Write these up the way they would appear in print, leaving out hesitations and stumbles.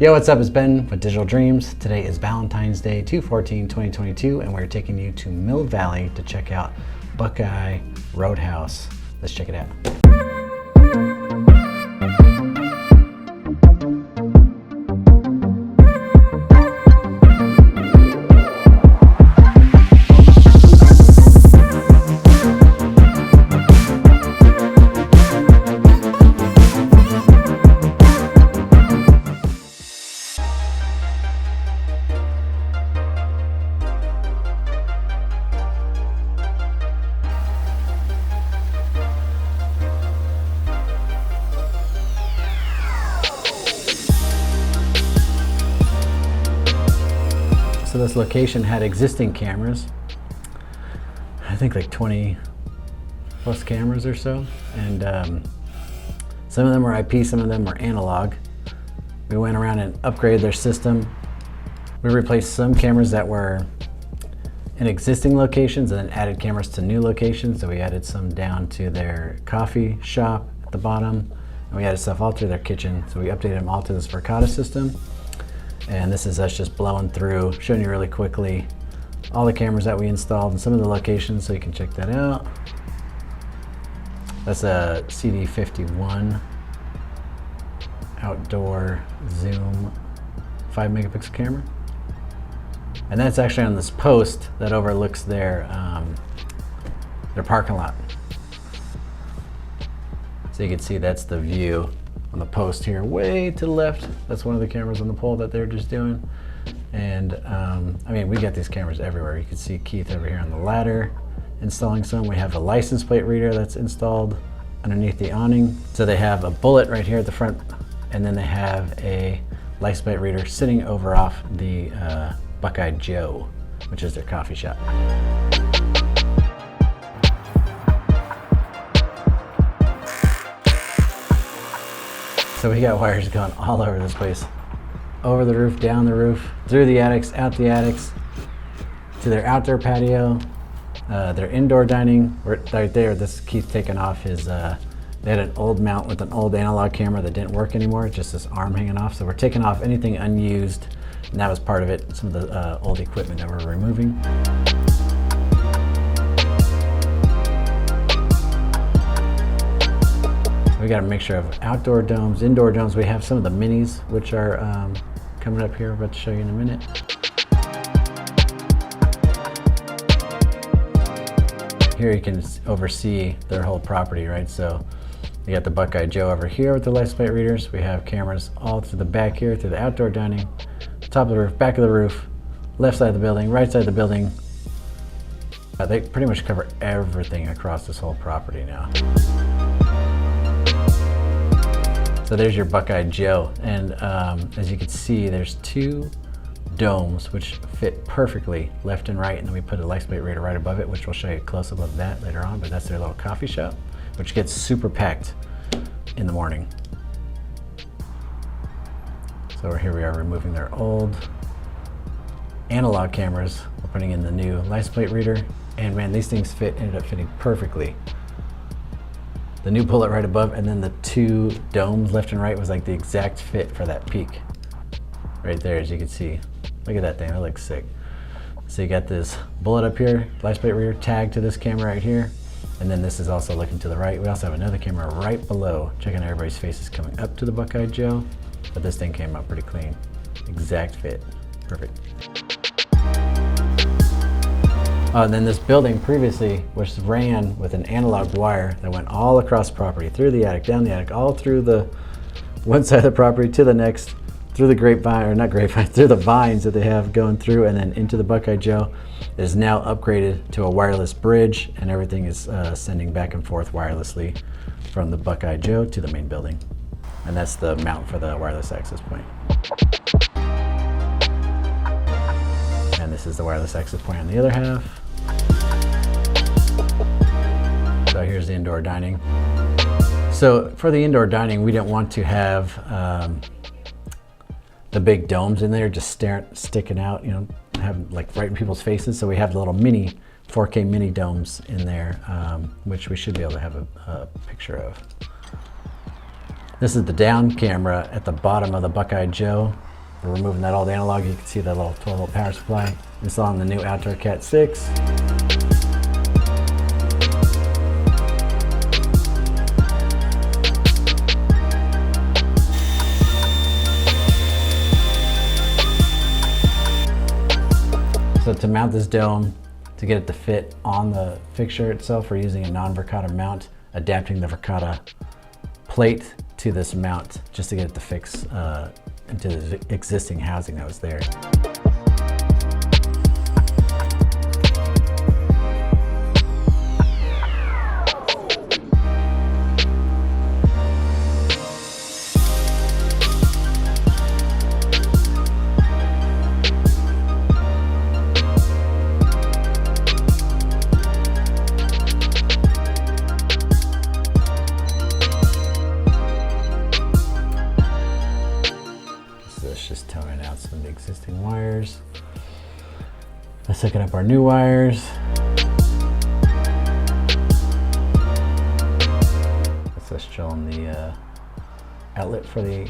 Yo, what's up? It's Ben with Digital Dreams. Today is Valentine's Day, 2/14/2022, and we're taking you to Mill Valley to check out Buckeye Roadhouse. Let's check it out. So this location had existing cameras, I think like 20 plus cameras or so, and some of them were IP, some of them were analog. We went around and upgraded their system. We replaced some cameras that were in existing locations and then added cameras to new locations. So we added some down to their coffee shop at the bottom, and we added stuff all through their kitchen. So we updated them all to this Verkada system. And this is us just blowing through, showing you really quickly all the cameras that we installed and some of the locations, so you can check that out. That's a CD51 outdoor zoom 5 megapixel camera. And that's actually on this post that overlooks their parking lot. So you can see that's the view on the post here, way to the left. That's one of the cameras on the pole that they're just doing. And I mean, we got these cameras everywhere. You can see Keith over here on the ladder installing some. We have a license plate reader that's installed underneath the awning. So they have a bullet right here at the front, and then they have a license plate reader sitting over off the Buckeye Joe, which is their coffee shop. So we got wires going all over this place. Over the roof, down the roof, through the attics, out the attics, to their outdoor patio, their indoor dining. Right there, this is Keith taking off his, they had an old mount with an old analog camera that didn't work anymore, just this arm hanging off. So we're taking off anything unused, and that was part of it, some of the old equipment that we're removing. We got a mixture of outdoor domes, indoor domes. We have some of the minis, which are coming up here. I'm about to show you in a minute. Here you can oversee their whole property, right? So you got the Buckeye Joe over here with the license plate readers. We have cameras all through the back here, through the outdoor dining, top of the roof, back of the roof, left side of the building, right side of the building. They pretty much cover everything across this whole property now. So there's your Buckeye Joe, and as you can see, there's two domes which fit perfectly left and right, and then we put a license plate reader right above it, which we'll show you a close-up of that later on, but that's their little coffee shop, which gets super packed in the morning. So here we are removing their old analog cameras. We're putting in the new license plate reader, and man, these things ended up fitting perfectly. The new bullet right above, and then the two domes left and right was like the exact fit for that peak. Right there, as you can see. Look at that thing, that looks sick. So you got this bullet up here, license plate reader tagged to this camera right here, and then this is also looking to the right. We also have another camera right below, checking everybody's faces coming up to the Buckeye Joe, but this thing came out pretty clean. Exact fit, perfect. And then this building previously was ran with an analog wire that went all across the property, through the attic, down the attic, all through the one side of the property to the next, through the grapevine, or not grapevine, through the vines that they have going through, and then into the Buckeye Joe. It is now upgraded to a wireless bridge, and everything is sending back and forth wirelessly from the Buckeye Joe to the main building. And that's the mount for the wireless access point. And this is the wireless access point on the other half. So here's the indoor dining. So for the indoor dining, we didn't want to have the big domes in there just sticking out, you know, have like right in people's faces. So we have the little mini 4K mini domes in there, which we should be able to have a picture of. This is the down camera at the bottom of the Buckeye Joe. We're removing that old analog. You can see that little 12-volt power supply. Installing the new outdoor Cat 6. So to mount this dome, to get it to fit on the fixture itself, we're using a non-Verkada mount, adapting the Verkada plate to this mount just to get it to fix into the existing housing that was there. Just toning out some of the existing wires. Let's hook up our new wires. Let's just show them the outlet for the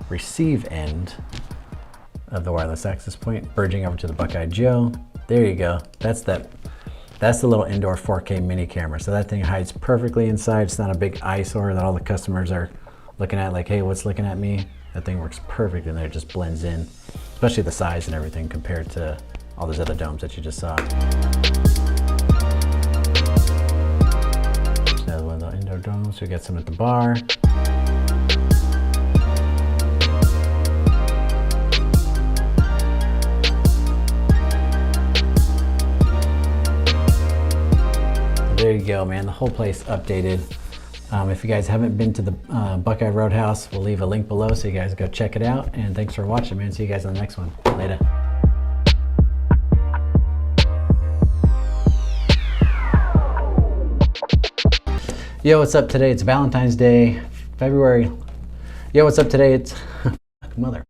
receive end of the wireless access point, bridging over to the Buckeye Joe. There you go. That's the little indoor 4K mini camera. So that thing hides perfectly inside. It's not a big eyesore that all the customers are looking at like, hey, what's looking at me? That thing works perfect in there, it just blends in, especially the size and everything compared to all those other domes that you just saw. Another one of the indoor domes, we got some at the bar. There you go, man, the whole place updated. If you guys haven't been to the Buckeye Roadhouse, we'll leave a link below so you guys go check it out. And thanks for watching, man. See you guys on the next one. Later. Yo, what's up today? It's Valentine's Day, February. Yo, what's up today? It's mother.